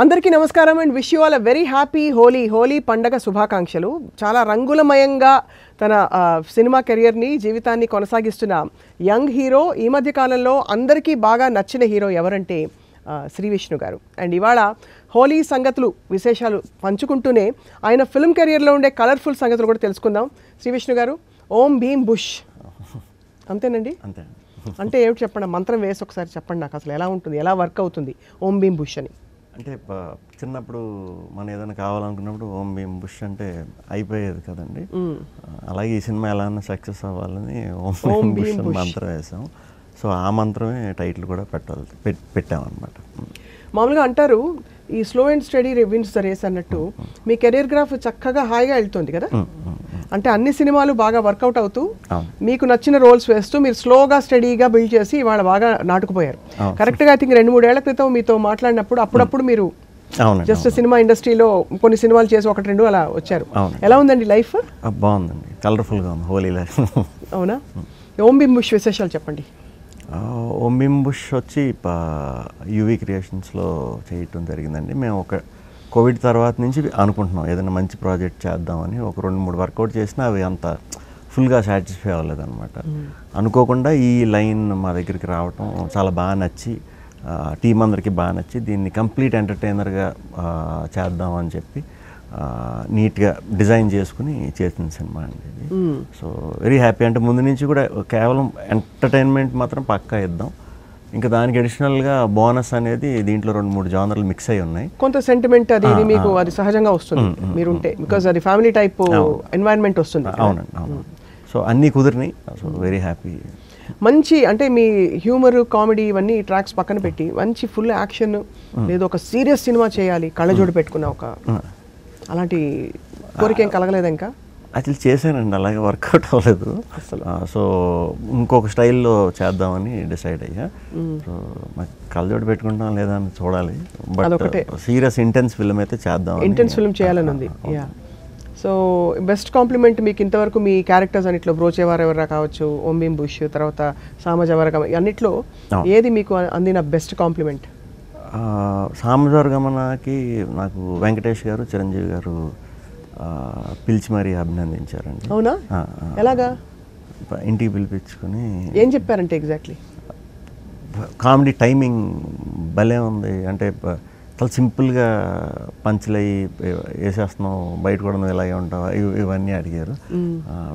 అందరికీ నమస్కారం and wish you all a very happy Holi పండగ శుభాకాంక్షలు. చాలా రంగులమయంగా తన సినిమా కెరియర్ని జీవితాన్ని కొనసాగిస్తున్న యంగ్ హీరో. ఈ మధ్య కాలంలో అందరికీ బాగా నచ్చిన హీరో ఎవరంటే శ్రీ విష్ణు గారు. అండ్ ఇవాళ హోలీ సంగతులు విశేషాలు పంచుకుంటూనే ఆయన ఫిల్మ్ కెరియర్లో ఉండే కలర్ఫుల్ సంగతులు కూడా తెలుసుకుందాం. శ్రీ విష్ణు గారు, ఓం భీమ్ బుష్ అంతేనండి? అంతే. అంటే ఏమిటి చెప్పండి, మంత్రం వేసి ఒకసారి చెప్పండి నాకు, అసలు ఎలా ఉంటుంది, ఎలా వర్క్ అవుతుంది ఓం భీమ్ బుష్ అని? అంటే చిన్నప్పుడు మనం ఏదైనా కావాలనుకున్నప్పుడు ఓం భీమ్ బుష్ అంటే అయిపోయేది కదండి. అలాగే ఈ సినిమా ఎలా అన్నా సక్సెస్ అవ్వాలని ఓం భీమ్ బుష్ అని మంత్రం వేసాం. సో ఆ మంత్రమే టైటిల్ కూడా పెట్టామన్నమాట. మామూలుగా అంటారు ఈ slow and steady wins the race అన్నట్టు మీ కెరీర్ గ్రాఫ్ చక్కగా హాయిగా వెళ్తుంది కదా. అంటే అన్ని సినిమాలు బాగా వర్కౌట్ అవుతూ మీకు నచ్చిన రోల్స్ వేస్తూ మీరు స్లోగా స్టడీగా బిల్డ్ చేసి ఇవాళ బాగా నాటుకుపోయారు. కరెక్ట్గా ఐ థింక్ 2-3 ఏళ్ల క్రితం మీతో మాట్లాడినప్పుడు అప్పుడప్పుడు మీరు జస్ట్ సినిమా ఇండస్ట్రీలో కొన్ని సినిమాలు చేసి 1-2 అలా వచ్చారు. ఎలా ఉందండి లైఫ్? బాగుందండి, కలర్ఫుల్గా ఉంది హోలీ లైఫ్. అవునా? ఓం భీమ్ బుష్ విశేషాలు చెప్పండి. ఓం భీమ్ బుష్ వచ్చి యూవీ క్రియేషన్స్లో చేయటం జరిగిందండి. మేము ఒక కోవిడ్ తర్వాత నుంచి అనుకుంటున్నాం ఏదైనా మంచి ప్రాజెక్ట్ చేద్దామని. ఒక 2-3 వర్కౌట్ చేసినా అవి అంత ఫుల్గా సాటిస్ఫై అవ్వలేదన్నమాట. అనుకోకుండా ఈ లైన్ మా దగ్గరికి రావటం చాలా బాగా నచ్చి టీం అందరికీ బాగా నచ్చి దీన్ని కంప్లీట్ ఎంటర్టైనర్గా చేద్దామని చెప్పి నీట్గా డిజైన్ చేసుకుని చేసిన సినిమా అండి ఇది. So very happy. అంటే ముందు నుంచి కూడా కేవలం ఎంటర్టైన్మెంట్ మాత్రం పక్కా ఇద్దాం, ఇంకా దానికి అడిషనల్గా బోనస్ అనేది దీంట్లో 2-3 జానర్లు మిక్స్ అయి ఉన్నాయి. కొంత సెంటిమెంట్ అది మీకు అది సహజంగా వస్తుంది మీరుంటే, బికాజ్ అది ఫ్యామిలీ టైప్ ఎన్వైరన్మెంట్ వస్తుంది. అవునండి, అవును. సో అన్నీ కుదిరినాయి. So very happy. మంచి అంటే మీ హ్యూమర్, కామెడీ ఇవన్నీ ట్రాక్స్ పక్కన పెట్టి మంచి ఫుల్ యాక్షన్ లేదా ఒక సీరియస్ సినిమా చేయాలి కళ్ళజోడు పెట్టుకున్న ఒక అలాంటి కోరిక ఏం కలగలేదు ఇంకా? యాక్చువల్లీ చేశానండి, అలాగే వర్కౌట్ అవ్వలేదు అసలు. సో ఇంకొక స్టైల్లో చేద్దామని డిసైడ్ అయ్యా. సో నాకు కళ్ళజోడు పెట్టుకుంటాం లేదా అని చూడాలి, బట్ సీరియస్ ఇంటెన్స్ ఫిల్మ్ అయితే చేద్దాం, ఇంటెన్స్ ఫిల్మ్ చేయాలని ఉంది. యా. సో బెస్ట్ కాంప్లిమెంట్ మీకు ఇంతవరకు మీ క్యారెక్టర్స్ అన్నిట్లో బ్రోచేవారెవరా కావచ్చు, ఓం భీమ్ బుష్, తర్వాత సామజవరగమ, అన్నిట్లో ఏది మీకు అందిన బెస్ట్ కాంప్లిమెంట్? సామజవరగమనకి నాకు వెంకటేష్ గారు, చిరంజీవి గారు పిలిచి మరీ అభినందించారండి. అవునా? ఎలాగా? ఇంటికి పిలిపించుకొని ఏం చెప్పారంటే ఎగ్జాక్ట్లీ? కామెడీ టైమింగ్ భలే ఉంది, అంటే చాలా సింపుల్గా పంచులు అయ్యి వేసేస్తున్నావు, బయట కూడా నువ్వు ఇలాగే ఉంటావు, ఇవన్నీ అడిగారు.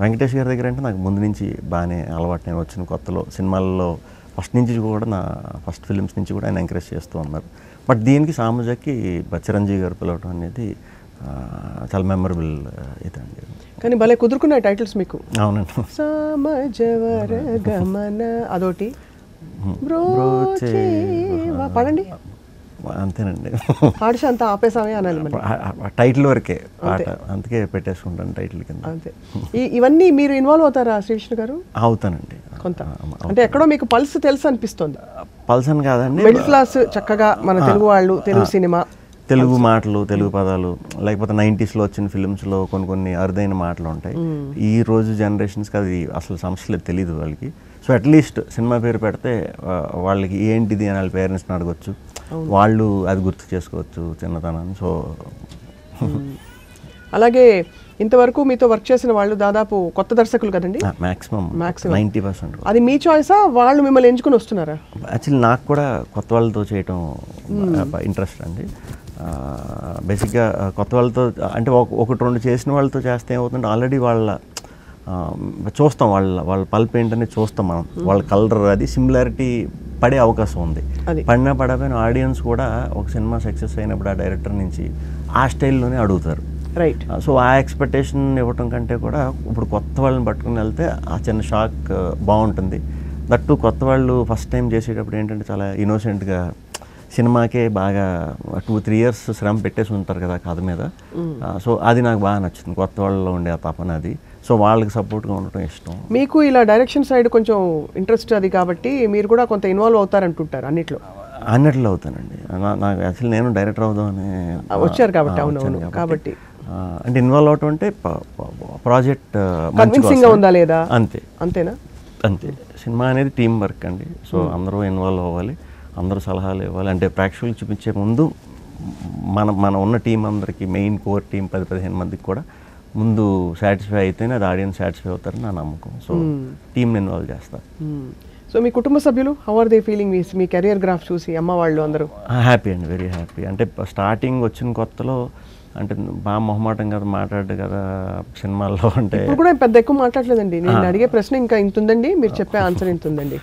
వెంకటేష్ గారి దగ్గర అంటే నాకు ముందు నుంచి బాగానే అలవాటు. నేను వచ్చిన కొత్తలో సినిమాల్లో ఫస్ట్ నుంచి కూడా నా ఫస్ట్ ఫిలిమ్స్ నుంచి కూడా ఆయన ఎంకరేజ్ చేస్తూ ఉన్నారు. బట్ దీనికి సామజకి చిరంజీవి గారు పిలవటం అనేది చాలా మెమరబుల్ ఇదండి. కానీ భలే కుదురుకున్నాయి టైటిల్స్ మీకు. అవునండి. సామజవరగమన అదొకటి, పడండి అంతేనండి. పాడిష అంతా ఆపేసామే అనాలి టైటిల్ వరకే పాట, అందుకే పెట్టేసుకుంటాను టైటిల్ కింద. అంతే. ఇవన్నీ మీరు ఇన్వాల్వ్ అవుతారా శ్రీ విష్ణు గారు? అవుతానండి కొంత. అంటే ఎక్కడో మీకు పల్స్ తెలుసు అనిపిస్తుంది. పల్స్ అని కాదండి, మిడిల్ క్లాస్ చక్కగా మన తెలుగు వాళ్ళు, తెలుగు సినిమా, తెలుగు మాటలు, తెలుగు పదాలు, లేకపోతే 90sలో వచ్చిన ఫిలిమ్స్లో కొన్ని అరుదైన మాటలు ఉంటాయి. ఈ రోజు జనరేషన్స్కి అది అసలు సమస్యలేదు, తెలియదు వాళ్ళకి. సో అట్లీస్ట్ సినిమా పేరు పెడితే వాళ్ళకి ఏంటిది అని వాళ్ళ పేరెంట్స్ని అడగొచ్చు, వాళ్ళు అది గుర్తు చేసుకోవచ్చు చిన్నతనాన్ని. సో అలాగే ఇంతవరకు మీతో వర్క్ చేసిన వాళ్ళు దాదాపు కొత్త దర్శకులు కదండి? మ్యాక్సిమం 90%. అది మీ చాయిసా, వాళ్ళు మిమ్మల్ని ఎంచుకుని వస్తున్నారా? యాక్చువల్లీ నాకు కూడా కొత్త వాళ్ళతో చేయటం ఇంట్రెస్ట్ అండి. బేసిక్గా కొత్త వాళ్ళతో అంటే 1-2 చేసిన వాళ్ళతో చేస్తే ఏమవుతుందంటే ఆల్రెడీ చూస్తాం వాళ్ళ పల్ప్ ఏంటనే చూస్తాం మనం, వాళ్ళ కలర్ అది సిమిలారిటీ పడే అవకాశం ఉంది. పడిపోయిన ఆడియన్స్ కూడా ఒక సినిమా సక్సెస్ అయినప్పుడు ఆ డైరెక్టర్ నుంచి ఆ స్టైల్లోనే అడుగుతారు. రైట్. సో ఆ ఎక్స్పెక్టేషన్ ఇవ్వటం కంటే కూడా ఇప్పుడు కొత్త వాళ్ళని పట్టుకుని వెళ్తే ఆ చిన్న షాక్ బాగుంటుంది. దట్టు కొత్త వాళ్ళు ఫస్ట్ టైం చేసేటప్పుడు ఏంటంటే చాలా ఇన్నోసెంట్గా సినిమాకే బాగా 2-3 years శ్రమ పెట్టేసి ఉంటారు కదా కథ మీద. సో అది నాకు బాగా నచ్చుతుంది, కొత్త వాళ్ళలో ఉండే ఆ తపన అది. సో వాళ్ళకి సపోర్ట్గా ఉండటం ఇష్టం. మీకు ఇలా డైరెక్షన్ సైడ్ కొంచెం ఇంట్రెస్ట్ అది కాబట్టి మీరు కూడా కొంత ఇన్వాల్వ్ అవుతారంటుంటారు అన్నిట్లో అవుతానండి. నాకు యాక్చువల్లీ నేను డైరెక్టర్ అవుదామని వచ్చారు కాబట్టి. అవునవును. కాబట్టి అంటే ఇన్వాల్వ్ అవటం అంటే ప్రాజెక్ట్ కన్విన్సింగ్గా ఉందా లేదా, అంతేనా? అంతే. సినిమా అనేది టీం వర్క్ అండి. సో అందరూ ఇన్వాల్వ్ అవ్వాలి, అందరూ సలహాలు ఇవ్వాలి. అంటే ప్రేక్షకులు చూపించే ముందు మన ఉన్న టీం అందరికీ మెయిన్ కోర్ టీం 10-15 మందికి కూడా ముందు సాటిస్ఫై అయితేనే అది ఆడియన్స్ సాటిస్ఫై అవుతారని నా నమ్మకం. సో టీంని ఇన్వాల్వ్ చేస్తారు. సో మీ కుటుంబ సభ్యులు హౌ ఆర్ దే ఫీలింగ్ మీ కెరియర్ గ్రాఫ్ చూసి అమ్మ వాళ్ళు అందరూ? హ్యాపీ అండి, వెరీ హ్యాపీ. అంటే స్టార్టింగ్ వచ్చిన కొత్తలో అంటే బాగా మొహమాటం కదా, మాట్లాడు కదా సినిమాల్లో. అంటే ఇప్పుడు కూడా పెద్ద ఎక్కువ మాట్లాడలేదండి. నేను అడిగే ప్రశ్న ఇంకా ఇంత ఉందండి, మీరు చెప్పే ఆన్సర్ ఇంత ఉందండి.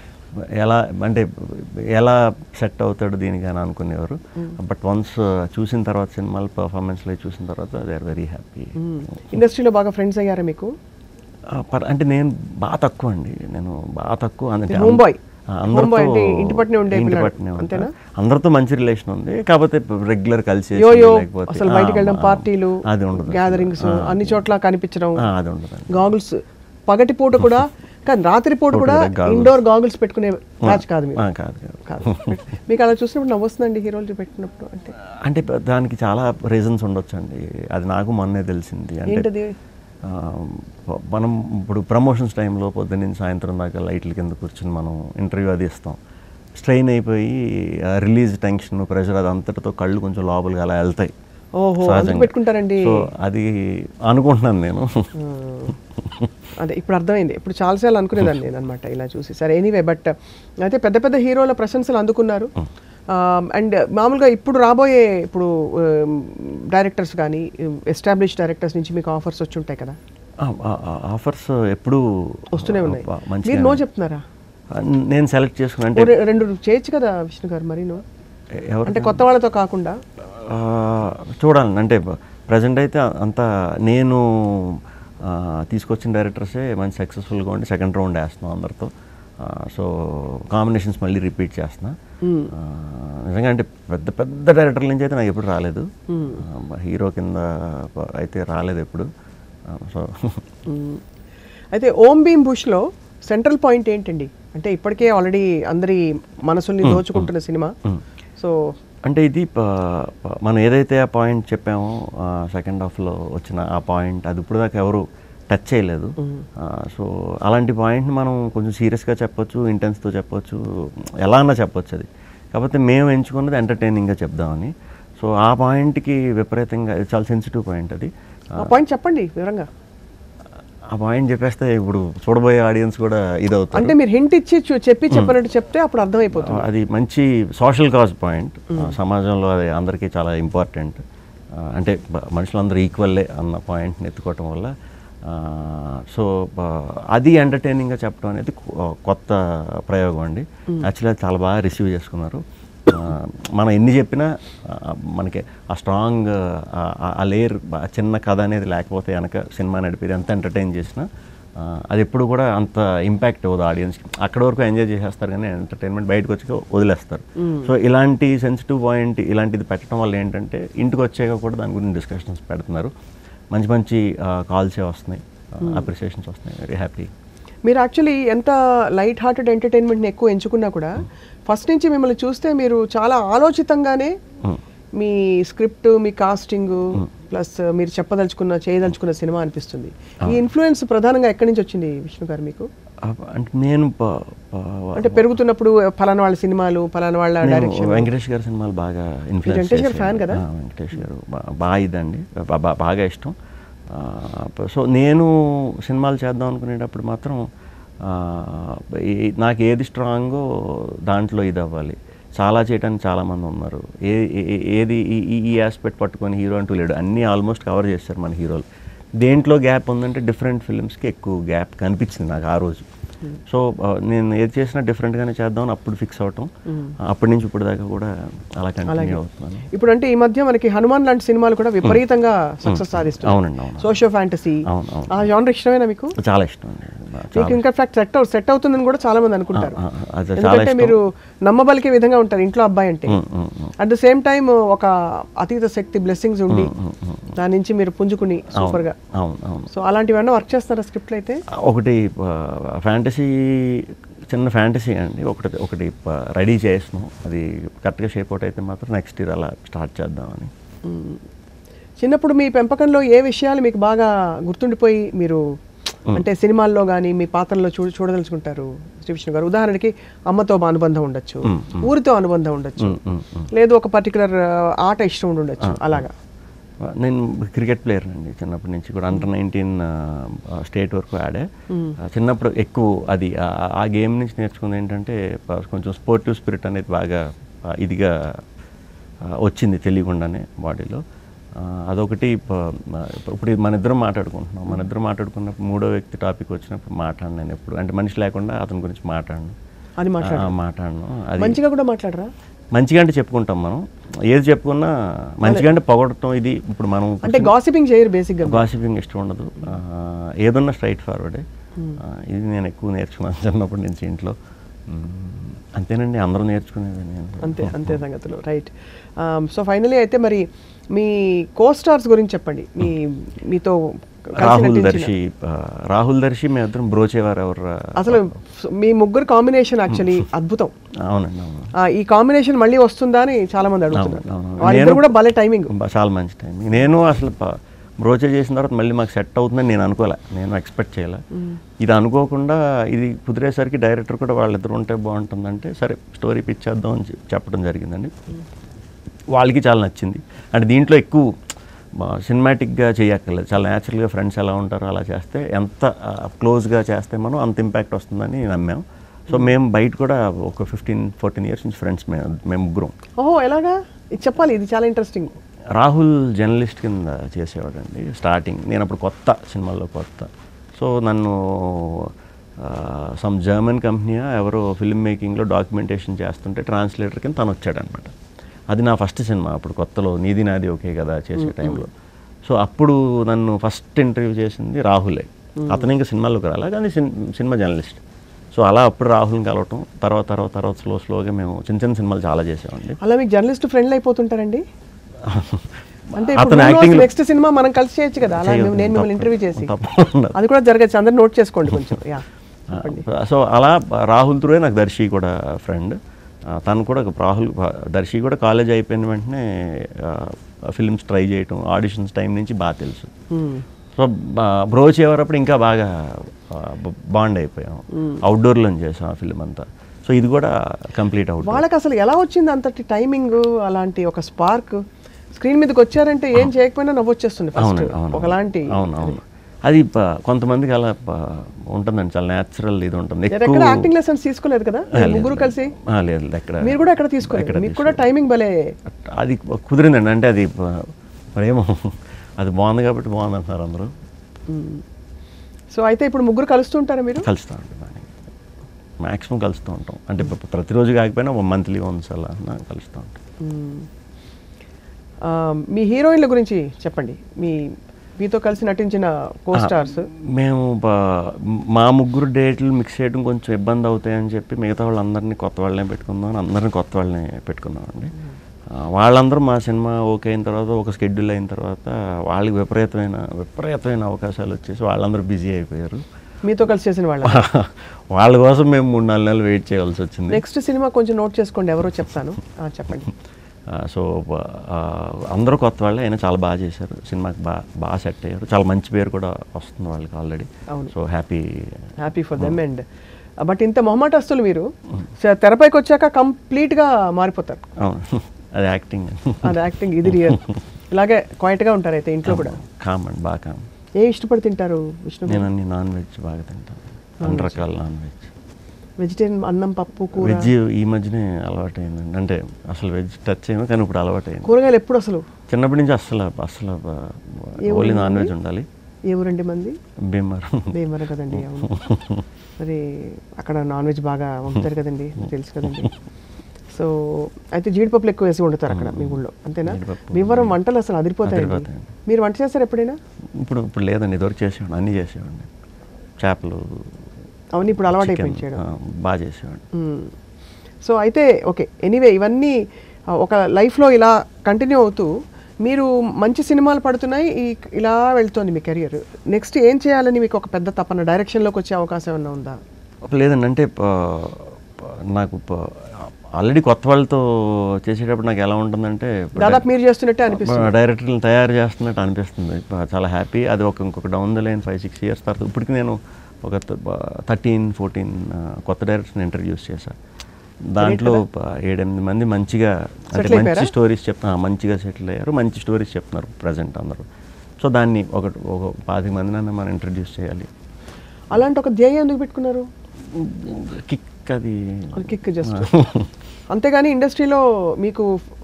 ఎలా అంటే ఎలా సెట్ అవుతాడు దీనికి అని అనుకునేవారు. బట్ వన్స్ చూసిన తర్వాత సినిమాలు పర్ఫార్మెన్స్లో చూసిన తర్వాత దే ఆర్ వెరీ హ్యాపీ. ఇండస్ట్రీలో బాగా ఫ్రెండ్స్ అయ్యారా మీకు? అంటే నేను బాగా తక్కువ అండి, నేను బాగా తక్కువ. అందరితో మంచి రిలేషన్ ఉంది, కాకపోతే రెగ్యులర్ కలిసి అసలు బయటికి వెళ్ళడం, పార్టీలు, అది ఉండదు, గ్యాదరింగ్స్ అన్ని చోట్ల కనిపించడం, అది ఉండదు. గాగుల్స్ పగటి పూట కూడా కానీ రాత్రి పూట కూడా ఇండోర్ గాగుల్స్ పెట్టుకునే మ్యాచ్ కాదు మీరు? కాదు. మీకు అలా చూసినప్పుడు నవ్వొస్తుందండి హీరోలు పెట్టినప్పుడు? అంటే దానికి చాలా రీజన్స్ ఉండొచ్చు అండి, అది నాకు మొన్నే తెలిసింది. అంటే మనం ఇప్పుడు ప్రమోషన్స్ టైంలో పొద్దున్న సాయంత్రం దాకా లైట్ల కింద కూర్చొని మనం ఇంటర్వ్యూ అది ఇస్తాం. స్ట్రెయిన్ అయిపోయి రిలీజ్ టెన్షన్, ప్రెషర్ అది అంతటితో కళ్ళు కొంచెం లోపలికి అలా వెళ్తాయి. పెట్టుకుంటారండి. సో అది అనుకుంటున్నాను నేను. అదే ఇప్పుడు అర్థమైంది. ఇప్పుడు చాలాసార్లు అనుకునేదాన్ని నేను అనమాట ఇలా చూసి. సరే ఎనీవే, బట్ అయితే పెద్ద పెద్ద హీరోల ప్రశంసలు అందుకున్నారు. అండ్ మామూలుగా ఇప్పుడు రాబోయే డైరెక్టర్స్ కానీ ఎస్టాబ్లిష్ డైరెక్టర్స్ నుంచి మీకు ఆఫర్స్ వచ్చి ఉంటాయి కదా? ఆఫర్స్ ఎప్పుడు వస్తూనే ఉన్నాయి. మీరు నో చెప్తున్నారా? నేను సెలెక్ట్ చేసుకున్నా అంటే 2 చేయొచ్చు కదా విష్ణు గారు, మరి నో అంటే కొత్త వాళ్ళతో కాకుండా చూడాలి. అంటే ప్రజెంట్ అయితే అంతా నేను తీసుకొచ్చిన డైరెక్టర్సే మంచి సక్సెస్ఫుల్గా ఉండి సెకండ్ రౌండ్ వేస్తున్నాం అందరితో. సో కాంబినేషన్స్ మళ్ళీ రిపీట్ చేస్తున్నా. నిజంగా అంటే పెద్ద పెద్ద డైరెక్టర్ల నుంచి అయితే నాకు ఎప్పుడు రాలేదు, హీరో కింద అయితే రాలేదు ఎప్పుడు. సో అయితే ఓం భీమ్ బుష్లో సెంట్రల్ పాయింట్ ఏంటండి? అంటే ఇప్పటికే ఆల్రెడీ అందరి మనసుల్ని దోచుకుంటున్న సినిమా. సో అంటే ఇది మనం ఏదైతే ఆ పాయింట్ చెప్పామో సెకండ్ హాఫ్లో వచ్చిన ఆ పాయింట్, అది ఇప్పుడు దాకా ఎవరు టచ్ చేయలేదు. సో అలాంటి పాయింట్ని మనం కొంచెం సీరియస్గా చెప్పొచ్చు, ఇంటెన్స్తో చెప్పొచ్చు, ఎలా అన్నా చెప్పొచ్చు. అది కాకపోతే మేము ఎంచుకున్నది ఎంటర్టైనింగ్గా చెప్దామని. సో ఆ పాయింట్కి విపరీతంగా చాలా సెన్సిటివ్ పాయింట్ అది. ఆ పాయింట్ చెప్పండి వివరంగా. ఆ పాయింట్ చెప్పేస్తే ఇప్పుడు చూడబోయే ఆడియన్స్ కూడా ఇదవుతుంది. అంటే మీరు హింట్ ఇచ్చి చెప్పినట్టు చెప్తే అప్పుడు అర్థమైపోతుంది. అది మంచి సోషల్ కాజ్ పాయింట్, సమాజంలో అది అందరికీ చాలా ఇంపార్టెంట్. అంటే మనుషులందరూ ఈక్వల్లే అన్న పాయింట్ని ఎత్తుకోవటం వల్ల సో అది ఎంటర్టైనింగ్గా చెప్పడం అనేది కొత్త ప్రయోగం అండి. యాక్చువల్గా చాలా బాగా రిసీవ్ చేసుకున్నారు. మనం ఎన్ని చెప్పినా మనకి ఆ స్ట్రాంగ్ ఆ లేయర్ చిన్న కథ అనేది లేకపోతే కనుక సినిమా నడిపేది ఎంత ఎంటర్టైన్ చేసినా అది ఎప్పుడు కూడా అంత ఇంపాక్ట్ అవ్వదు ఆడియన్స్కి. అక్కడ వరకు ఎంజాయ్ చేసేస్తారు కానీ ఎంటర్టైన్మెంట్ బయటకు వచ్చి వదిలేస్తారు. సో ఇలాంటి సెన్సిటివ్ పాయింట్ ఇలాంటిది పెట్టడం వల్ల ఏంటంటే ఇంటికి వచ్చాక కూడా దాని గురించి డిస్కషన్స్ పెడుతున్నారు. మంచి మంచి కాల్సే వస్తున్నాయి, అప్రిసియేషన్స్ వస్తున్నాయి. Very happy. మీరు యాక్చువల్లీ ఎంత లైట్ హార్టెడ్ ఎంటర్టైన్మెంట్ని ఎక్కువ ఎంచుకున్నా కూడా ఫస్ట్ నుంచి మిమ్మల్ని చూస్తే మీరు చాలా ఆలోచితంగానే మీ స్క్రిప్ట్, మీ కాస్టింగ్ ప్లస్ మీరు చేయదలుచుకున్న సినిమా అనిపిస్తుంది. ఈ ఇన్ఫ్లుయెన్స్ ప్రధానంగా ఎక్కడి నుంచి వచ్చింది విష్ణు గారు మీకు? అంటే నేను అంటే పెరుగుతున్నప్పుడు ఫలానా వాళ్ళ సినిమాలు, ఫలానా వాళ్ళ డైరెక్షన్. వెంకటేష్ గారి సినిమాలు బాగా ఇన్ఫ్లుయెన్స్ చేశారు. ఫ్యాన్ కదా వెంకటేష్ గారు, బాగా ఇదండి, బాగా ఇష్టం. సో నేను సినిమాలు చేద్దాం అనుకునేటప్పుడు మాత్రం నాకు ఏది స్ట్రాంగో దాంట్లో ఇది అవ్వాలి. చాలా చేయడానికి చాలామంది ఉన్నారు. ఏది ఈ ఆస్పెక్ట్ పట్టుకొని హీరో అంటూ లేడు, అన్నీ ఆల్మోస్ట్ కవర్ చేస్తారు మన హీరోలు. దేంట్లో గ్యాప్ ఉందంటే డిఫరెంట్ ఫిల్మ్స్కి ఎక్కువ గ్యాప్ కనిపించింది నాకు ఆ రోజు. సో నేను ఏది చేసినా డిఫరెంట్గానే చేద్దామని అప్పుడు ఫిక్స్ అవటం, అప్పటి నుంచి ఇప్పుడు దాకా కూడా అలా కంటిన్యూ అవుతున్నాను. ఇప్పుడు అంటే ఈ మధ్య మనకి హనుమాన్ లాంటి సినిమాలు కూడా విపరీతంగా సక్సెస్ సాధిస్తాయి. అవునండి, అవును. సోషియో ఫ్యాంటసీ ఆ జానర్ ఇష్టమేనా మీకు? చాలా ఇష్టం అండి. మీకు ఇంకా సెట్ అవుతుందని కూడా చాలా మంది అనుకుంటారు. ఎందుకంటే మీరు నమ్మబలికే విధంగా ఉంటారు ఇంట్లో అబ్బాయి అంటే. అట్ ద సేమ్ టైం ఒక అతీత శక్తి బ్లెస్సింగ్స్ ఉండి దాని నుంచి మీరు పుంజుకుని సూపర్ గా. సో అలాంటివన్నీ వర్క్ చేస్తారా స్క్రిప్ట్ అయితే? ఒకటి ఫ్యాంటసీ, చిన్న ఫ్యాంటసీ అండి, ఒకటి రెడీ చేసినాం. అది కరెక్ట్గా షేప్ అవుట్ అయితే మాత్రం నెక్స్ట్ ఇయర్ అలా స్టార్ట్ చేద్దామని. చిన్నప్పుడు మీ పెంపకంలో ఏ విషయాలు మీకు బాగా గుర్తుండిపోయి మీరు అంటే సినిమాల్లో కానీ మీ పాత్రలో చూడదలుచుకుంటారు శ్రీ విష్ణు గారు? ఉదాహరణకి అమ్మతో అనుబంధం ఉండొచ్చు, ఊరితో అనుబంధం ఉండొచ్చు, లేదు ఒక పర్టికులర్ ఆట ఇష్టం ఉండొచ్చు, అలాగా. నేను క్రికెట్ ప్లేయర్ అండి చిన్నప్పటి నుంచి కూడా. అండర్ 19 స్టేట్ వరకు ఆడే. చిన్నప్పుడు ఎక్కువ అది ఆ గేమ్ నుంచి నేర్చుకుంది ఏంటంటే కొంచెం స్పోర్టివ్ స్పిరిట్ అనేది బాగా ఇదిగా వచ్చింది తెలియకుండానే బాడీలో. అదొకటి. ఇప్పుడు మన ఇద్దరం మాట్లాడుకుంటున్నాం, మన ఇద్దరం మాట్లాడుకున్నప్పుడు మూడో వ్యక్తి టాపిక్ వచ్చినప్పుడు మాట్లాడను నేను ఎప్పుడు. అంటే మనిషి లేకుండా అతని గురించి మాట్లాడను. అది మంచిగా కూడా మాట్లాడరా? మంచిగా అంటే చెప్పుకుంటాం మనం, ఏది చెప్పుకున్నా మంచిగా అంటే పొగడటం. ఇది ఇప్పుడు మనం అంటే గాసిపింగ్ చేయరు బేసిక్గా? గాసిపింగ్ ఇష్టం ఉండదు, ఏదన్నా స్ట్రైట్ ఫార్వర్డే. ఇది నేను ఎక్కువ నేర్చుకున్నాను చిన్నప్పటి నుంచి ఇంట్లో. అంతేనండి, అందరూ నేర్చుకునేది నేను. అంతే సంగతులు. రైట్. సో ఫైనలీ అయితే మరి మీ కో-స్టార్స్ గురించి చెప్పండి. మీతో రాహుల్ దర్శి మేమిద్దరం బ్రోచేవారు ఎవరు. అసలు మీ ముగ్గురు కాంబినేషన్ యాక్చువల్లీ అద్భుతం. అవునండి, అవును. ఈ కాంబినేషన్ మళ్ళీ వస్తుందా అని చాలా మంది అడుగుతున్నారు. కూడా భలే టైమింగ్, చాలా మంచి టైమింగ్. నేను అసలు బ్రోచే చేసిన తర్వాత మళ్ళీ మాకు సెట్ అవుతుందని నేను అనుకోలే, నేను ఎక్స్పెక్ట్ చేయలే. ఇది అనుకోకుండా ఇది కుదిరేసరికి డైరెక్టర్ కూడా వాళ్ళిద్దరు ఉంటే బాగుంటుందంటే సరే స్టోరీ పిచ్చేద్దాం అని చెప్పడం జరిగిందండి. వాళ్ళకి చాలా నచ్చింది. అంటే దీంట్లో ఎక్కువ సినిమాటిక్గా చేయక్కర్లేదు, చాలా న్యాచురల్గా ఫ్రెండ్స్ ఎలా ఉంటారో అలా చేస్తే, ఎంత క్లోజ్గా చేస్తే మనం అంత ఇంపాక్ట్ వస్తుందని నమ్మాం. సో మేము బయట కూడా ఒక 15-14 ఇయర్స్ నుంచి ఫ్రెండ్స్ మేము ముగ్గురం. ఓహో, ఎలాగా ఇది చెప్పాలి, ఇది చాలా ఇంట్రెస్టింగ్. రాహుల్ జర్నలిస్ట్ కింద చేసేవాడండి స్టార్టింగ్. నేను అప్పుడు కొత్త సినిమాల్లో కొత్త. సో నన్ను సమ్ జర్మన్ కంపెనీ ఎవరో ఫిల్మ్ మేకింగ్లో డాక్యుమెంటేషన్ చేస్తుంటే ట్రాన్స్లేటర్ కింద తను వచ్చాడనమాట. అది నా ఫస్ట్ సినిమా అప్పుడు కొత్తలో, నీది నాది ఓకే కదా చేసే టైంలో. సో అప్పుడు నన్ను ఫస్ట్ ఇంటర్వ్యూ చేసింది రాహులే. అతను ఇంకా సినిమాలోకి రాలే కానీ సినిమా జర్నలిస్ట్. సో అలా అప్పుడు రాహుల్ని కలవటం, తర్వాత స్లోగా మేము చిన్న సినిమాలు చాలా చేసామండి. అలా మీకు జర్నలిస్ట్ ఫ్రెండ్లు అయిపోతుంటారండి? అంటే అతను యాక్టింగ్ నెక్స్ట్ సినిమా మనం కలిసి చేయొచ్చు కదా, అలా నేను మిమ్మల్ని ఇంటర్వ్యూ చేసి. అది కూడా జరగచ్చు, అందరూ నోట్ చేసుకోండి కొంచెం. సో అలా రాహుల్ త్రూయే నాకు దర్శి కూడా ఫ్రెండ్. తను కూడా దర్శి కూడా కాలేజ్ అయిపోయిన వెంటనే ఫిల్మ్స్ ట్రై చేయటం, ఆడిషన్స్ టైం నుంచి బాగా తెలుసు. సో బ్రోచ్ అయ్యేటప్పుడు ఇంకా బాగా బాండ్ అయిపోయాం. అవుట్డోర్లో చేసాం ఆ ఫిల్మ్ అంతా. సో ఇది కూడా కంప్లీట్ అవుట్. వాళ్ళకి అసలు ఎలా వచ్చింది అంతటి టైమింగ్, అలాంటి ఒక స్పార్క్? స్క్రీన్ మీదకి వచ్చారంటే ఏం చేయకపోయినా నవ్వొచ్చేస్తుంది ఒకలాంటి. అవును, అది కొంతమందికి అలా ఉంటుందండి, చాలా న్యాచురల్ ఇది ఉంటుంది. ఎక్కడ యాక్టింగ్ లెసన్స్ తీసుకోలేదు కదా ముగ్గురు కలిసి? లేదు, ఎక్కడ. మీరు కూడా ఎక్కడ తీసుకోలేదు? మీకు కూడా టైమింగ్ భలే అది కుదిరిందండి. అంటే అది ప్రేమ, అది బాగుంది కాబట్టి బాగుంది అంటున్నారు అందరూ. సో అయితే ఇప్పుడు ముగ్గురు కలుస్తూ ఉంటారా మీరు? కలుస్తూ ఉంటాం, మ్యాక్సిమం కలుస్తూ ఉంటాం. అంటే ప్రతిరోజు కాకపోయినా మంత్లీ వన్స్ అలా కలుస్తూ ఉంటాం. మీ హీరోయిన్ల గురించి చెప్పండి, మీతో కలిసి నటించిన కో-స్టార్స్. మేము మా ముగ్గురు డేట్లు మిక్స్ చేయడం కొంచెం ఇబ్బంది అవుతాయని చెప్పి మిగతా వాళ్ళందరినీ కొత్త వాళ్ళనే పెట్టుకుందాం అని అందరినీ కొత్త వాళ్ళనే పెట్టుకున్నామండి. వాళ్ళందరూ మా సినిమా ఓకే అయిన తర్వాత, ఒక షెడ్యూల్ అయిన తర్వాత వాళ్ళకి విపరీతమైన అవకాశాలు వచ్చేసి వాళ్ళందరూ బిజీ అయిపోయారు. మీతో కలిసి చేసిన వాళ్ళ కోసం మేము 3-4 నెలలు వెయిట్ చేయాల్సి వచ్చింది. నెక్స్ట్ సినిమా కొంచెం నోట్ చేసుకోండి, ఎవరో చెప్తాను, చెప్పండి. సో అందరూ కొత్త వాళ్ళే, అయినా చాలా బాగా చేశారు, సినిమాకి బాగా సెట్ అయ్యారు, చాలా మంచి పేరు కూడా వస్తుంది వాళ్ళకి already. So happy for them. And but ఇంత మొహమాటస్తులు మీరు తెరపైకి వచ్చాక కంప్లీట్గా మారిపోతారు. అవును, అది యాక్టింగ్, ఇది రియల్. ఇలాగే క్వైట్గా ఉంటారు అయితే ఇంట్లో కూడా? కామ్ అండి, బాగా కామ్. ఏ ఇష్టపడి తింటారు విష్ణు? నేను అన్ని నాన్ వెజ్ బాగా తింటాను, అన్ని రకాల నాన్ వెజ్. వెజిటేరియన్ అన్నం, పప్పు, కూర? వెజ్ ఈ మధ్యనే అలవాటు అయిందండి. అంటే అసలు వెజ్ టచ్ అయ్యింది కానీ ఇప్పుడు అలవాటు అయింది. కూరగాయలు ఎప్పుడు అసలు? చిన్నప్పటి నుంచి అసలు ఓన్లీ నాన్ వెజ్ ఉండాలి. ఏ ఊరండి మంది? భీమవరం కదండి. అవును, మరి అక్కడ నాన్ వెజ్ బాగా వండుతారు కదండి, తెలుసు కదండి. సో అయితే జీడిపప్పులు ఎక్కువ వేసి వండుతారు అక్కడ మీ ఊళ్ళో, అంతేనా? భీమవరం వంటలు అసలు అదిరిపోతాయండి. మీరు వంట చేస్తారు ఎప్పుడైనా? ఇప్పుడు లేదండి, ఇదివరకు చేసేవాడు, అన్నీ చేసేవాడిని. చేపలు అవన్నీ ఇప్పుడు అలవాటు అయిపోయింది చేయడం, బాగా చేసేవాడు. సో అయితే ఓకే, ఎనీవే ఇవన్నీ ఒక లైఫ్లో ఇలా కంటిన్యూ అవుతూ మీరు మంచి సినిమాలు పడుతున్నాయి, ఇలా వెళ్తుంది మీ కెరియర్. నెక్స్ట్ ఏం చేయాలని మీకు ఒక పెద్ద తపన, డైరెక్షన్లోకి వచ్చే అవకాశం ఏమన్నా ఉందా? లేదండి, అంటే నాకు ఆల్రెడీ కొత్త వాళ్ళతో చేసేటప్పుడు నాకు ఎలా ఉంటుందంటే దాదాపు మీరు చేస్తున్నట్టే అనిపిస్తుంది. డైరెక్టర్లను తయారు చేస్తున్నట్టు అనిపిస్తుంది. చాలా హ్యాపీ. అది ఇంకొక డౌన్ ద లైన్ 5-6 ఇయర్స్ తర్వాత ఇప్పటికి నేను ఒక 13-14 కొత్త డైరెక్టర్స్ని ఇంట్రడ్యూస్ చేశాను. దాంట్లో 7-8 మంది మంచిగా అంటే మంచి స్టోరీస్ మంచిగా సెటిల్ అయ్యారు, మంచి స్టోరీస్ చెప్తున్నారు ప్రజెంట్ అందరూ. సో దాన్ని ఒక 20 మందినన్నా మనం ఇంట్రడ్యూస్ చేయాలి. అలాంటి ఒక ధ్యేయం ఎందుకు పెట్టుకున్నారు? కిక్, అది కిక్ జస్ట్ అంతేగాని ఇండస్ట్రీలో మీకు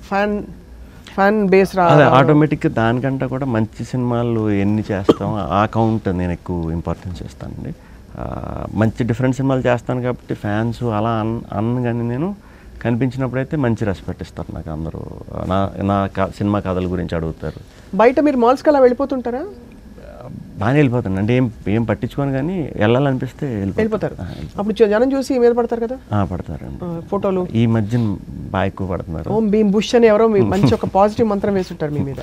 ఫ్యాన్ బేస్ అదే ఆటోమేటిక్గా దానికంటే కూడా మంచి సినిమాలు ఎన్ని చేస్తాం ఆ కౌంట్ నేను ఎక్కువ ఇంపార్టెన్స్ ఇస్తానండి. మంచి డిఫరెంట్ సినిమాలు చేస్తాను కాబట్టి ఫ్యాన్స్ అలా కానీ నేను కనిపించినప్పుడైతే మంచి రెస్పెక్ట్ ఇస్తారు నాకు అందరూ. నా సినిమా కథల గురించి అడుగుతారు. బయట మీరు మాల్స్కి అలా వెళ్ళిపోతుంటారా? బాగానే వెళ్ళిపోతాను అంటే ఏం పట్టించుకోను, కానీ వెళ్ళాలనిపిస్తే వెళ్ళిపోతారు. అప్పుడు జనం చూసి మీద పడతారు కదా? పడతారండి. ఫోటోలు ఈ మధ్యన బాగా ఎక్కువ పడుతున్నారు. ఓం భీమ్ బుష్ అని ఎవరో మంచి ఒక పాజిటివ్ మంత్రం వేస్తుంటారు మీ మీద.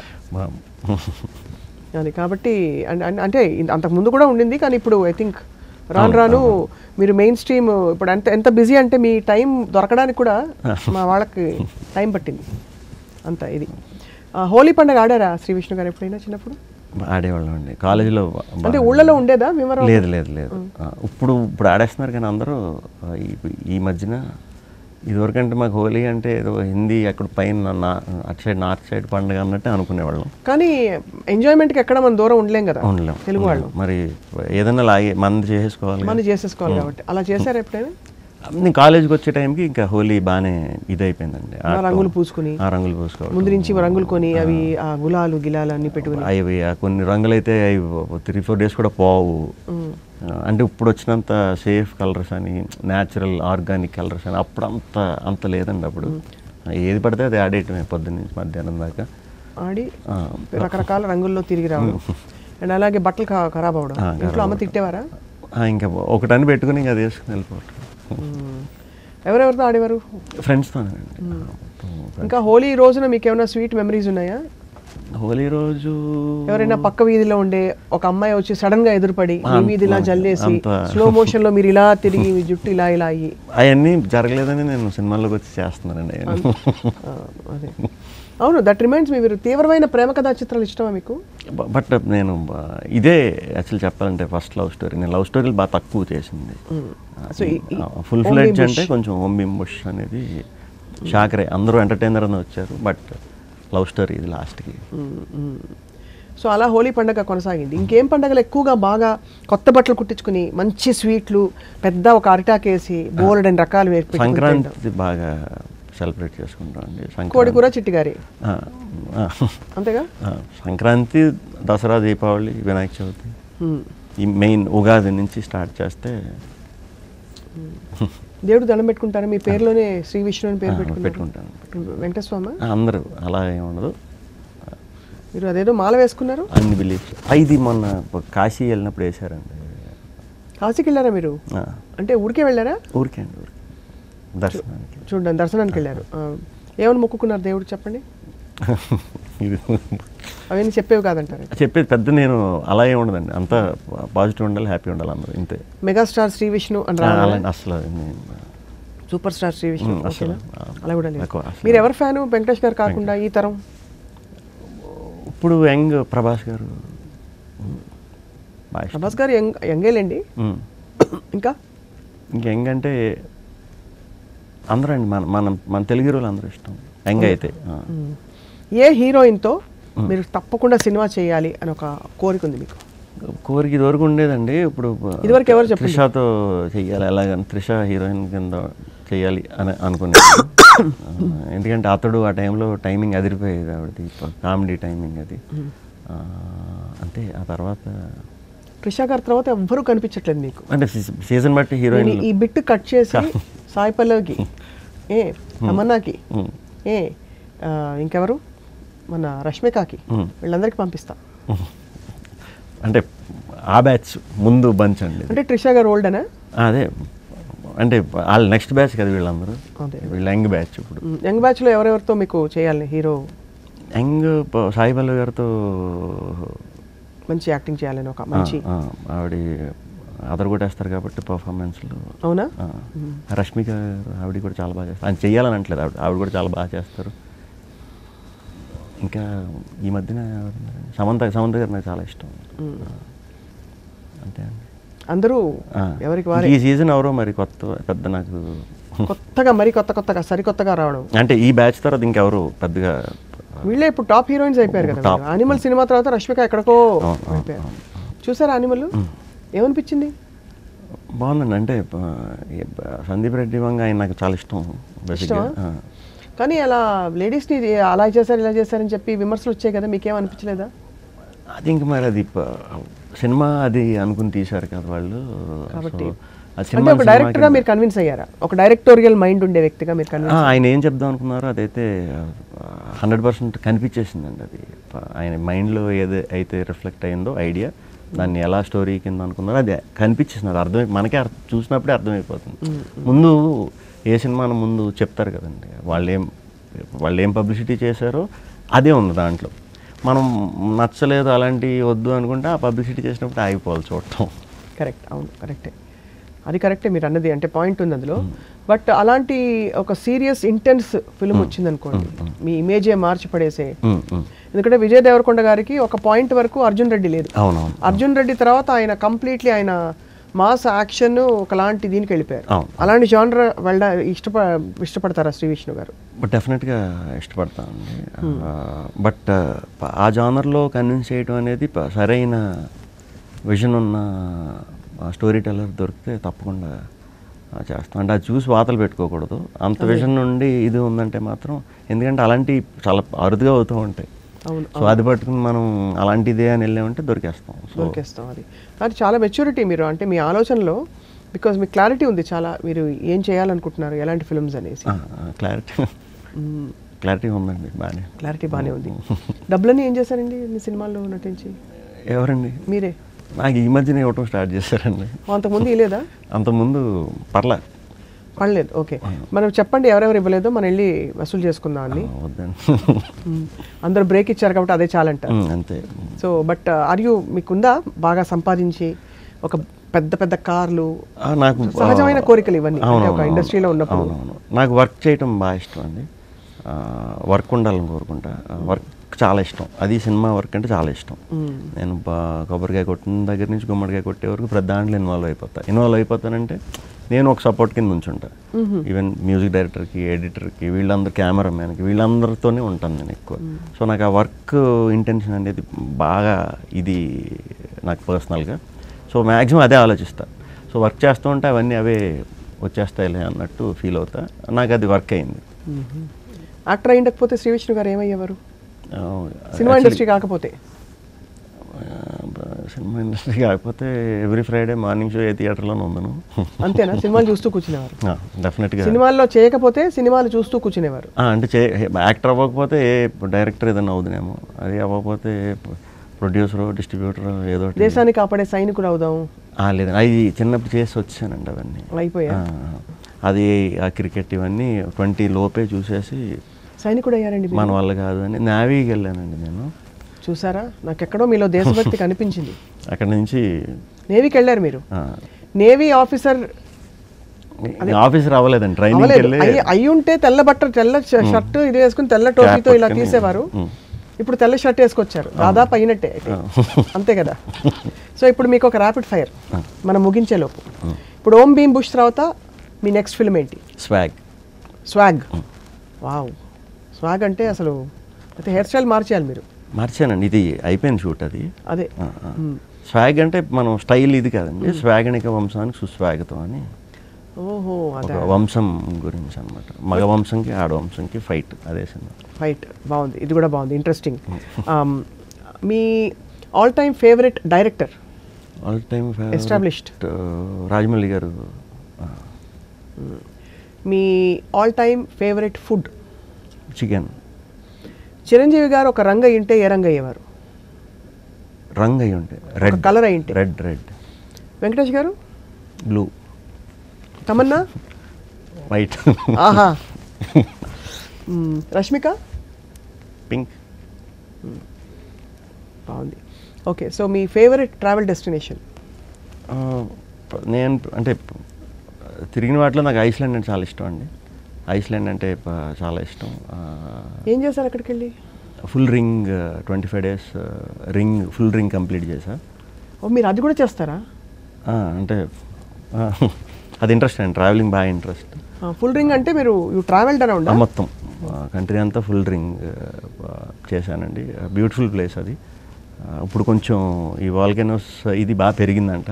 అది కాబట్టి అంటే అంతకు ముందు కూడా ఉండింది, కానీ ఇప్పుడు ఐ థింక్ రాను మీరు మెయిన్ స్ట్రీమ్ ఇప్పుడు ఎంత బిజీ అంటే మీ టైం దొరకడానికి కూడా మా వాళ్ళకి టైం పట్టింది అంత. ఇది హోలీ పండుగ ఆడారా శ్రీ విష్ణు గారు ఎప్పుడైనా చిన్నప్పుడు? ఆడేవాళ్ళం అండి కాలేజీలో. అంటే ఊళ్ళలో ఉండేదా వివరం? లేదు. ఇప్పుడు ఆడేస్తున్నారు, కానీ అందరూ ఈ మధ్యన ఇదివరకంటే మాకు హోలీ అంటే ఏదో హిందీ అక్కడ పైన అటు సైడ్ నార్త్ సైడ్ పండుగ అన్నట్టే అనుకునేవాళ్ళం. కానీ ఎంజాయ్మెంట్కి ఎక్కడ మనం దూరం ఉండలేం కదా తెలుగు వాళ్ళు. మరి ఏదైనా లాగే మంది చేసేసుకోవాలి కాబట్టి అలా చేశారు ఎప్పుడైనా? నేను కాలేజీకి వచ్చే టైంకి ఇంకా హోలీ బాగానే ఇదైపోయిందండి. రంగులు పూసుకుని రంగులు పూసుకోవాలి, ముందు నుంచి రంగులు కొని అవి గులాలు గిలాలు అన్ని పెట్టుకుని అవి కొన్ని రంగులు అయితే 3-4 days కూడా పోవు. అంటే ఇప్పుడు వచ్చినంత సేఫ్ కలర్స్ అని న్యాచురల్ ఆర్గానిక్ కలర్స్ అని అప్పుడు అంత లేదండి. అప్పుడు ఏది పడితే అది ఆడేయటమే పొద్దున్న నుంచి మధ్యాహ్నం దాకా ఆడి రకరకాల రంగుల్లో తిరిగి రావడం. అండ్ అలాగే బట్టలు ఖరాబ్ అవ్వడం. ఇంట్లో అమ్మ తిట్టేవారా? ఇంకా ఒకటని పెట్టుకుని ఇంకా అది వేసుకుని వెళ్ళిపోవటం. ఎవరెవరితో ఆడేవారు? ఫ్రెండ్స్తో. ఇంకా హోలీ రోజున మీకు ఏమైనా స్వీట్ మెమరీస్ ఉన్నాయా? హోలీ రోజు ఎవరైనా పక్క వీధిలో ఉండే ఒక అమ్మాయి వచ్చి సడన్ గా ఎదురుపడి మీ మీద ఇలా జల్లేసి స్లో మోషన్ లో మీరు ఇలా తిరిగి మీ జుట్టు ఇలా అయ్యి అవన్నీ జరగలేదని నేను సినిమాల్లోకి వచ్చి చేస్తున్నానండి. అదే అవును. దట్ రిమైండ్స్ మీ, మీరు తీవ్రమైన ప్రేమ కథా చిత్రాలు ఇష్టమా మీకు? బట్ నేను ఇదే యాక్చువల్ చెప్పాలంటే ఫస్ట్ లవ్ స్టోరీ. నేను లవ్ స్టోరీలు బాగా తక్కువ చేసింది. ఫుల్ ఫ్లెడ్జ్ అంటే కొంచెం ఓం భీమ్ బుష్ అనేది షాకరే. అందరూ ఎంటర్టైనర్ అని వచ్చారు, బట్ లవ్ స్టోరీ ఇది లాస్ట్కి. సో అలా హోలీ పండుగ కొనసాగింది. ఇంకేం పండుగలు ఎక్కువగా బాగా కొత్త బట్టలు కుట్టించుకుని మంచి స్వీట్లు పెద్ద ఒక అరిటాకేసి బోలెడని రకాలు వేసి? సంక్రాంతి బాగా సెలబ్రేట్ చేసుకుంటాం అండి. కోడి కూర, చిట్టిగారి, అంతేగా. సంక్రాంతి, దసరా, దీపావళి, వినాయక చవితి, ఈ మెయిన్ ఉగాది నుంచి స్టార్ట్ చేస్తే. దేవుడు దండం పెట్టుకుంటారా? మీ పేరులోనే శ్రీ విష్ణు అని పేరు పెట్టుకుంటాను. వెంకటస్వామి అందరూ అలా ఏముండదు. మీరు అదేదో మాల వేసుకున్నారు అన్ని బిలీఫ్స్. ఇది మొన్న కాశీ వెళ్ళినప్పుడు వేసారండి. కాశీకి వెళ్ళారా మీరు? అంటే ఊరికే వెళ్ళారా? ఊరికే అండి, దర్శనానికి. చూడండి, దర్శనానికి వెళ్ళారు. ఏమని మొక్కుకున్నారు దేవుడు చెప్పండి? అవన్నీ చెప్పేవి కాదంటారు? చెప్పేది పెద్ద నేను అలా ఏమి ఉండదండి. అంతా పాజిటివ్ ఉండాలి, హ్యాపీ ఉండాలి అందరూ, ఇంతే. మెగాస్టార్ శ్రీ విష్ణు అని అసలు సూపర్ స్టార్ శ్రీ విష్ణు అలా కూడా లేదు. మీరు ఎవరు ఫ్యాను వెంకటేష్ గారు కాకుండా ఈ తరం? ఇప్పుడు యంగ్ ప్రభాస్ గారు. ప్రభాస్ గారు యంగేలేండి. ఇంకా యంగ్ అంటే అందరూ అండి, మన తెలుగు హీరోలు అందరూ ఇష్టం యంగ్ అయితే. ఏ హీరోయిన్తో మీరు తప్పకుండా సినిమా చేయాలి అని ఒక కోరిక ఉంది మీకు? కోరిక ఇదివరకు ఉండేదండి. ఇప్పుడు ఇదివరకు ఎవరు చెప్పారు? త్రిషతో చెయ్యాలి, ఎలాగని త్రిష హీరోయిన్ కింద చేయాలి అని అనుకున్నాను. ఎందుకంటే అతడు ఆ టైంలో టైమింగ్ అదిరిపోయేది, ఆవిడది కామెడీ టైమింగ్ అది. అంటే ఆ తర్వాత త్రిష గారి తర్వాత ఎవ్వరూ కనిపించట్లేదు మీకు. అంటే సీజన్ బట్టి హీరోయిన్ ఈ బిట్ కట్ చేసి సాయి పల్లవికి, తమన్నాకి, ఇంకెవరు మన రష్మికకి, వీళ్ళందరికీ పంపిస్తా. అంటే ఆ బ్యాచ్ ముందు బంచ్ అండి. అంటే త్రిష గారు ఓల్డ్ అనా? అదే అంటే వాళ్ళ నెక్స్ట్ బ్యాచ్ కదా వీళ్ళందరూ. వీళ్ళ యంగ్ బ్యాచ్. ఇప్పుడు యంగ్ బ్యాచ్లో ఎవరెవరితో మీకు చేయాలి హీరో? యంగ్ సాయి పల్లవి గారితో మంచి యాక్టింగ్ చేయాలని ఒక మంచి ఆవిడ అదరగొట్టేస్తారు కాబట్టి పర్ఫార్మెన్స్లు. అవునా? రష్మిక గారు ఆవిడ కూడా చాలా బాగా చేస్తారు. ఆయన చెయ్యాలని అంటలేదు, ఆవిడ కూడా చాలా బాగా చేస్తారు. ఇంకా ఈ మధ్యన సమంత గారు నాకు చాలా ఇష్టం. అంతే అండి. అందరూ ఎవరికి వారే. ఈ సీజన్ ఎవరో మరి పెద్ద నాకు కొత్తగా మరి కొత్తగా సరికొత్తగా రావడం అంటే ఈ బ్యాచ్ తర్వాత ఇంకెవరు పెద్దగా. వీళ్ళే ఇప్పుడు టాప్ హీరోయిన్స్ అయిపోయారు కదా. యానిమల్ సినిమా తర్వాత రష్మిక ఎక్కడికో అయిపోయారు. చూసారా యానిమల్? ఏమనిపించింది? బాగుందండి. అంటే సందీప్ రెడ్డి వంగ ఆయన నాకు చాలా ఇష్టం బేసిక్గా. కానీ అలా లేడీస్ని అలా చేశారు ఇలా చేశారని చెప్పి విమర్శలు వచ్చాయి కదా, మీకేమనిపించలేదా? అది ఇంక మరి అది సినిమా అది అనుకుని తీశారు కదా వాళ్ళు. కాబట్టి అంటే ఒక డైరెక్టర్గా మీరు కన్విన్స్ అయ్యారా? ఒక డైరెక్టోరియల్ మైండ్ ఉండే వ్యక్తిగా మీరు కన్విన్స్? ఆయన ఏం చెప్దాం అనుకున్నారో అదైతే 100% కనిపించేసిందండి. అది ఆయన మైండ్లో ఏదైతే రిఫ్లెక్ట్ అయిందో ఐడియా, దాన్ని ఎలా స్టోరీ కింద అనుకున్నారో అది కనిపించేసింది. అది మనకే చూసినప్పుడే అర్థమైపోతుంది. ముందు ఏ సినిమాను ముందు చెప్తారు కదండి, వాళ్ళు ఏం పబ్లిసిటీ చేశారో అదే ఉంది దాంట్లో. మనం నచ్చలేదు అలాంటివి వద్దు అనుకుంటే ఆ పబ్లిసిటీ చేసినప్పుడు ఆగిపోవాలి చూడటం. కరెక్ట్, అవును కరెక్టే, అది కరెక్టే మీరు అన్నది. అంటే పాయింట్ ఉంది అందులో. బట్ అలాంటి ఒక సీరియస్ ఇంటెన్స్ ఫిల్మ్ వచ్చింది అనుకోండి, మీ ఇమేజే మార్చి పడేసే. ఎందుకంటే విజయ్ దేవరకొండ గారికి ఒక పాయింట్ వరకు అర్జున్ రెడ్డి లేదు. అర్జున్ రెడ్డి తర్వాత ఆయన కంప్లీట్లీ ఆయన మాస్ యాక్షన్ ఒకలాంటి దీనికి వెళ్ళిపోయారు. అలాంటి జానర్ ఇష్టపడతారా శ్రీ విష్ణు గారు? డెఫినెట్గా ఇష్టపడతానండి. బట్ ఆ జానర్లో కన్విన్స్ చేయడం అనేది సరైన విజన్ ఉన్న స్టోరీ టెల్లర్ దొరికితే తప్పకుండా చేస్తాం. అంటే అది చూసి వాతలు పెట్టుకోకూడదు. అంత విజన్ నుండి ఇది ఉందంటే మాత్రం, ఎందుకంటే అలాంటి చాలా అరుదుగా అవుతూ ఉంటాయి. సో అది పట్టుకుని మనం అలాంటిదే అని వెళ్ళామంటే దొరికేస్తాం. అది అది చాలా మెచ్యూరిటీ మీరు, అంటే మీ ఆలోచనలో, బికాజ్ మీకు క్లారిటీ ఉంది చాలా, మీరు ఏం చేయాలనుకుంటున్నారు, ఎలాంటి ఫిల్మ్స్ అనేసి. క్లారిటీ ఉందండి, బాగానే ఉంది. డబ్బులని ఏం చేశారండి మీ సినిమాల్లో నటించి? ఎవరండి? మీరే. నాకు ఈ మధ్యన ఇవ్వటం స్టార్ట్ చేశారండి. అంతకుముందు ఇవ్వలేదా? అంతకుముందు పడలేదు. ఓకే, మనం చెప్పండి ఎవరెవరు ఇవ్వలేదో, మనం వెళ్ళి వసూలు చేసుకుందాం అని. అందరూ బ్రేక్ ఇచ్చారు కాబట్టి అదే చాలంటారు. అంతే. సో బట్ మీకుందా బాగా సంపాదించి ఒక పెద్ద కార్లు? నాకు సహజమైన కోరికలు ఇవన్నీ ఒక ఇండస్ట్రీలో ఉన్నప్పుడు. నాకు వర్క్ చేయటం బాగా ఇష్టం అండి. వర్క్ ఉండాలని కోరుకుంటా. వర్క్ చాలా ఇష్టం. అది సినిమా వర్క్ అంటే చాలా ఇష్టం. నేను కొబ్బరికాయ కొట్టిన దగ్గర నుంచి గుమ్మడికాయ కొట్టే వరకు ప్రతి దాంట్లో ఇన్వాల్వ్ అయిపోతానంటే నేను ఒక సపోర్ట్ కింద ఉంచుంటా. ఈవెన్ మ్యూజిక్ డైరెక్టర్కి, ఎడిటర్కి, వీళ్ళందరూ, కెమెరామ్యాన్కి, వీళ్ళందరితోనే ఉంటాను నేను ఎక్కువ. సో నాకు ఆ వర్క్ ఇంటెన్షన్ అనేది బాగా ఇది నాకు పర్సనల్గా. సో మ్యాక్సిమం అదే ఆలోచిస్తా. సో వర్క్ చేస్తూ ఉంటే అవన్నీ అవే వచ్చేస్తాయిలే అన్నట్టు ఫీల్ అవుతా. నాకు అది వర్క్ అయింది. యాక్టర్ అయ్యకపోతే శ్రీ విష్ణు గారు ఏమయ్యేవారు? సినిమా ఇండస్ట్రీ కాకపోతే? సినిమా ఇండస్ట్రీ కాకపోతే ఎవ్రీ ఫ్రైడే మార్నింగ్ షో ఏ థియేటర్లోనే ఉందను. అంతేనా? సినిమాలు చూస్తూ కూర్చునేవారు? డెఫినెట్గా. సినిమాల్లో చేయకపోతే సినిమాలు చూస్తూ కూర్చునేవారు? అంటే యాక్టర్ అవ్వకపోతే డైరెక్టర్ ఏదైనా అవుతున్నామో, అది అవ్వకపోతే ప్రొడ్యూసరు, డిస్ట్రిబ్యూటర్, ఏదో. దేశాన్ని కాపాడే సైనికుడు అవుదాం? లేదండి, అవి చిన్నప్పుడు చేసి వచ్చానండి. అవన్నీ అయిపోయా. అది ఆ క్రికెట్ ఇవన్నీ 20 లోపే చూసేసి సైనికుడు అయ్యారండి. మన వల్ల కాదు అని నేవీకి వెళ్ళానండి నేను. చూసారా, నాకెక్కడో మీలో దేశభక్తి కనిపించింది. అక్కడ నుంచి నేవీకి వెళ్ళారు మీరు? నేవీ ఆఫీసర్ అవ్వలేదండి, ట్రైనింగ్ అయ్యి ఉంటే తెల్ల షర్ట్ ఇది వేసుకుని తెల్ల టోపీతో ఇలా తీసేవారు. ఇప్పుడు తెల్ల షర్ట్ వేసుకొచ్చారు, దాదాపు అయినట్టే అంతే కదా. సో ఇప్పుడు మీకు ఒక ర్యాపిడ్ ఫైర్ మనం ముగించేలోపు. ఇప్పుడు ఓం భీమ్ బుష్ తర్వాత మీ నెక్స్ట్ ఫిల్మ్ ఏంటి? స్వాగ్. వావ్, స్వాగ్ అంటే అసలు అయితే హెయిర్ స్టైల్ మార్చేయాలి మీరు. మార్చానండి, ఇది అయిపోయింది షూట్. అదే స్వాగ్ అంటే మనం స్టైల్ ఇది కాదండి, స్వాగనిక వంశానికి సుస్వాగతం అని. ఓహో, అదే వంశం గురించి అనమాట. మగ వంశంకి ఆడ వంశంకి ఫైట్, అదే సినిమా. ఫైట్ బాగుంది, ఇది కూడా బాగుంది, ఇంట్రెస్టింగ్. మీ all time favourite director? All time established Rajamouli garu. మీ all time favourite food? Chicken. Chiranjeevi garu ఒక రంగు అయ్యింటే ఏ రంగు అయ్యేవారు? రంగు అయ్యి ఉంటే రెడ్. కలర్ అయ్యింటే? రెడ్. వెంకటేష్ గారు? బ్లూ. తమన్నా? వైట్. ఆహా. రష్మిక? పింక్. బాగుంది. ఓకే, సో మీ ఫేవరెట్ ట్రావెల్ డెస్టినేషన్? నేను అంటే తిరిగిన వాటిలో నాకు ఐస్లాండ్ అంటే చాలా ఇష్టం అండి. ఐస్లాండ్ అంటే చాలా ఇష్టం. ఏం చేశారు అక్కడికి వెళ్ళి? Full ring 25 days full ring complete చేశా. ఓ, మీరు అది కూడా చేస్తారా? అంటే అది ఇంట్రెస్ట్ అండి, ట్రావెలింగ్ బాగా ఇంట్రెస్ట్. ఫుల్ రింగ్ అంటే మీరు యూ ట్రావెల్డ్ అరౌండ్ మొత్తం కంట్రీ అంతా ఫుల్ రింగ్ చేశానండి. బ్యూటిఫుల్ ప్లేస్ అది. ఇప్పుడు కొంచెం ఈ వాల్కెనోస్ ఇది బాగా పెరిగిందంట.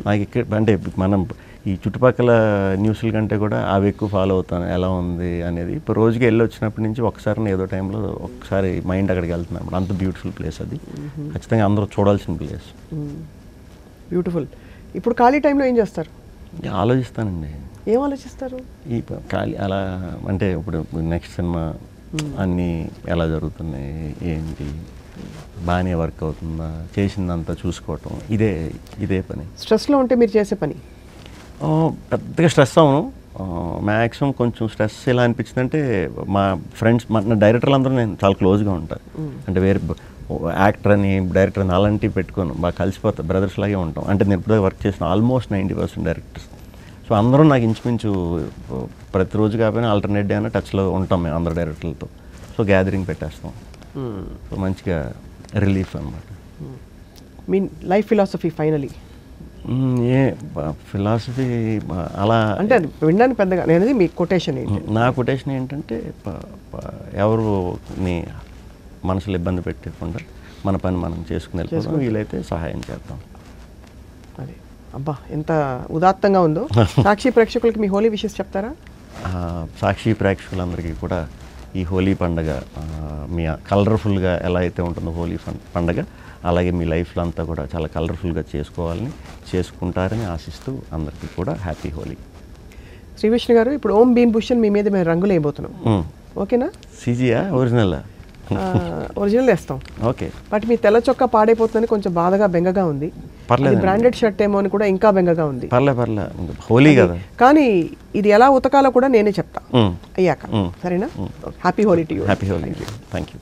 నాకు ఇక్కడ అంటే మనం ఈ చుట్టుపక్కల న్యూస్ల కంటే కూడా అవి ఎక్కువ ఫాలో అవుతాను, ఎలా ఉంది అనేది. ఇప్పుడు రోజుకి వెళ్ళి వచ్చినప్పటి నుంచి ఒకసారి ఏదో టైంలో ఒకసారి మైండ్ అక్కడికి వెళ్తున్నాను. అంత బ్యూటిఫుల్ ప్లేస్ అది, ఖచ్చితంగా అందరూ చూడాల్సిన ప్లేస్. బ్యూటిఫుల్. ఇప్పుడు ఖాళీ టైంలో ఏం చేస్తారు? ఆలోచిస్తానండి. ఏం ఆలోచిస్తారు? ఈ ఖాళీ అలా అంటే ఇప్పుడు నెక్స్ట్ సినిమా అన్నీ ఎలా జరుగుతున్నాయి, ఏంటి, బాగానే వర్క్ అవుతుందా, చేసిందంతా చూసుకోవటం, ఇదే పని. స్ట్రెస్లో ఉంటే మీరు చేసే పని? పెద్దగా స్ట్రెస్ అవును. మ్యాక్సిమం కొంచెం స్ట్రెస్ ఎలా అనిపించింది అంటే మా ఫ్రెండ్స్, నా డైరెక్టర్లు అందరూ నేను చాలా క్లోజ్గా ఉంటాను. అంటే వేరే యాక్టర్ అని డైరెక్టర్ అని అలాంటివి పెట్టుకోను, బాగా కలిసిపోతా, బ్రదర్స్ లాగే ఉంటాం. అంటే నేను ఇప్పుడు వర్క్ చేసిన ఆల్మోస్ట్ 90% డైరెక్టర్స్. సో అందరూ నాకు ఇంచుమించు ప్రతిరోజు కాకపోయినా ఆల్టర్నేట్ డే అయినా టచ్లో ఉంటాం మేము అందరు డైరెక్టర్లతో. సో గ్యాదరింగ్ పెట్టేస్తాం. సో మంచిగా రిలీఫ్ అనమాట. మీ లైఫ్ ఫిలాసఫీ ఫైనలీ ఏ ఫిలాసఫీ అలా అంటే అది వినడానికి పెద్దగా, నేను మీ కొటేషన్ ఏంటి? నా కొటేషన్ ఏంటంటే ఎవరుని మనసులో ఇబ్బంది పెట్టకుండా మన పని మనం చేసుకుని వెళ్ళిపోతాం, వీలైతే సహాయం చేద్దాం. అది అబ్బా ఎంత ఉదాత్తంగా ఉందో. సాక్షి ప్రేక్షకులకి మీ హోలీ విషెస్ చెప్తారా? సాక్షి ప్రేక్షకులందరికీ కూడా ఈ హోలీ పండుగ మీ కలర్ఫుల్గా ఎలా అయితే ఉంటుందో హోలీ పండుగ, అలాగే మీ లైఫ్లో అంతా కూడా చాలా కలర్ఫుల్గా చేసుకుంటారని ఆశిస్తూ అందరికీ కూడా హ్యాపీ హోలీ. శ్రీ విష్ణు గారు, ఇప్పుడు ఓం భీమ్ భూషణ్ మీ మీద మేము రంగులు వేయబోతున్నాం, ఓకేనా? సీజీయా ఒరిజినల్? ఒరిజినల్ వేస్తాం, ఓకే. బట్ మీ తెల్ల చొక్కా పాడైపోతుందని కొంచెం బాధగా బెంగగా ఉంది. పర్లేదు, బ్రాండెడ్ షర్ట్ ఏమో అని కూడా ఇంకా బెంగగా ఉంది. పర్లే హోలీ కదా. కానీ ఇది ఎలా ఉతకాలో కూడా నేనే చెప్తా అయ్యాక, సరేనా? Happy Holi to you. Happy Holi, thank you.